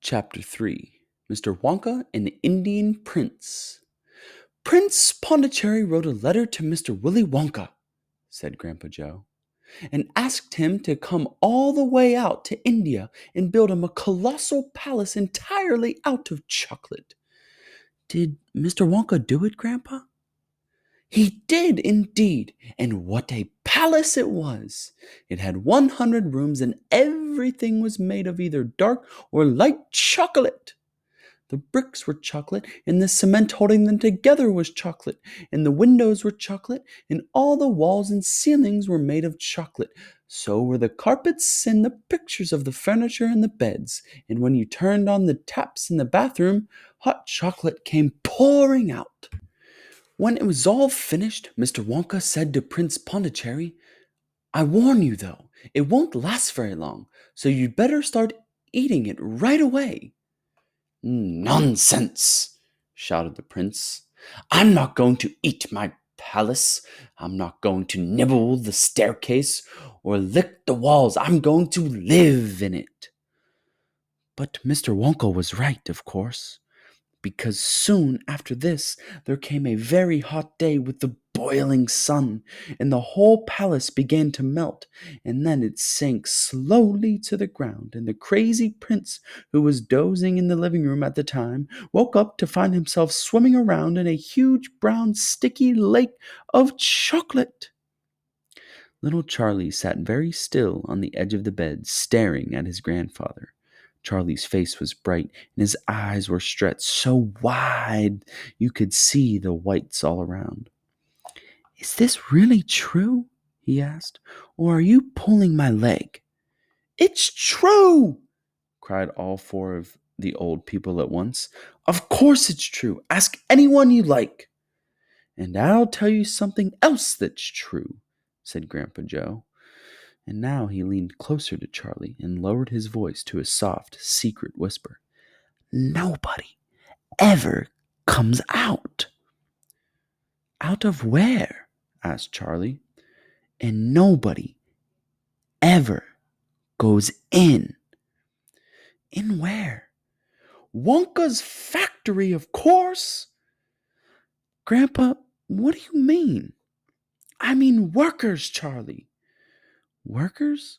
Chapter 3. Mr. Wonka and the Indian Prince. Prince Pondicherry wrote a letter to Mr. Willy Wonka, said Grandpa Joe, and asked him to come all the way out to India and build him a colossal palace entirely out of chocolate. Did Mr. Wonka do it, Grandpa? He did indeed, and what a palace it was! It had 100 rooms, and everything was made of either dark or light chocolate. The bricks were chocolate, and the cement holding them together was chocolate, and the windows were chocolate, and all the walls and ceilings were made of chocolate. So were the carpets and the pictures of the furniture and the beds, and when you turned on the taps in the bathroom, hot chocolate came pouring out. When it was all finished, Mr. Wonka said to Prince Pondicherry, "I warn you, though, it won't last very long, so you'd better start eating it right away." "Nonsense!" shouted the prince. "I'm not going to eat my palace. I'm not going to nibble the staircase or lick the walls. I'm going to live in it." But Mr. Wonka was right, of course, because soon after this there came a very hot day with the boiling sun, and the whole palace began to melt, and then it sank slowly to the ground, and the crazy prince, who was dozing in the living room at the time, woke up to find himself swimming around in a huge brown sticky lake of chocolate. Little Charlie sat very still on the edge of the bed, staring at his grandfather. Charlie's face was bright, and his eyes were stretched so wide you could see the whites all around. "Is this really true?" he asked, "or are you pulling my leg?" "It's true!" cried all four of the old people at once. "Of course it's true. Ask anyone you like." "And I'll tell you something else that's true," said Grandpa Joe. And now he leaned closer to Charlie and lowered his voice to a soft, secret whisper. "Nobody ever comes out." "Out of where?" asked Charlie. "And nobody ever goes in." "In where?" "Wonka's factory, of course." "Grandpa, what do you mean?" "I mean workers, Charlie." "Workers?"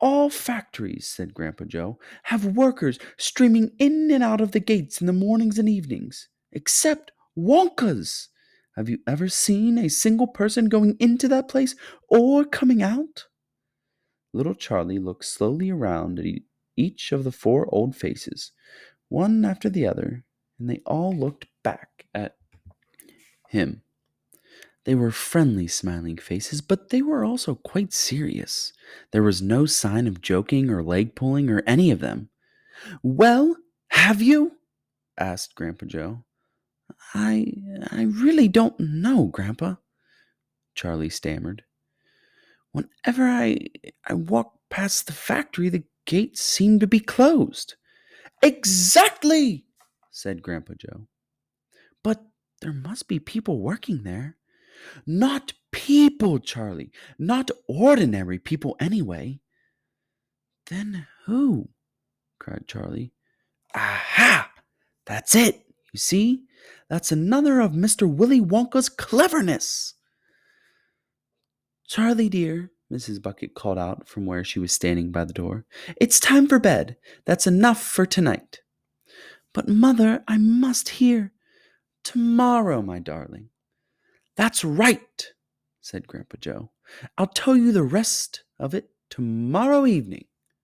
"All factories," said Grandpa Joe, "have workers streaming in and out of the gates in the mornings and evenings, except Wonka's. Have you ever seen a single person going into that place or coming out?" Little Charlie looked slowly around at each of the four old faces, one after the other, and they all looked back at him. They were friendly, smiling faces, but they were also quite serious. There was no sign of joking or leg pulling or any of them. "Well, have you?" asked Grandpa Joe. I I really don't know, Grandpa," Charlie stammered. "Whenever I walk past the factory, the gates seem to be closed." "Exactly!" said Grandpa Joe. "But there must be people working there." "Not people, Charlie. Not ordinary people, anyway." "Then who?" cried Charlie. "Aha! That's it! You see? That's another of Mr. Willy Wonka's cleverness." "Charlie, dear," Mrs. Bucket called out from where she was standing by the door, "it's time for bed. That's enough for tonight." "But, Mother, I must hear." "Tomorrow, my darling." "That's right," said Grandpa Joe. "I'll tell you the rest of it tomorrow evening."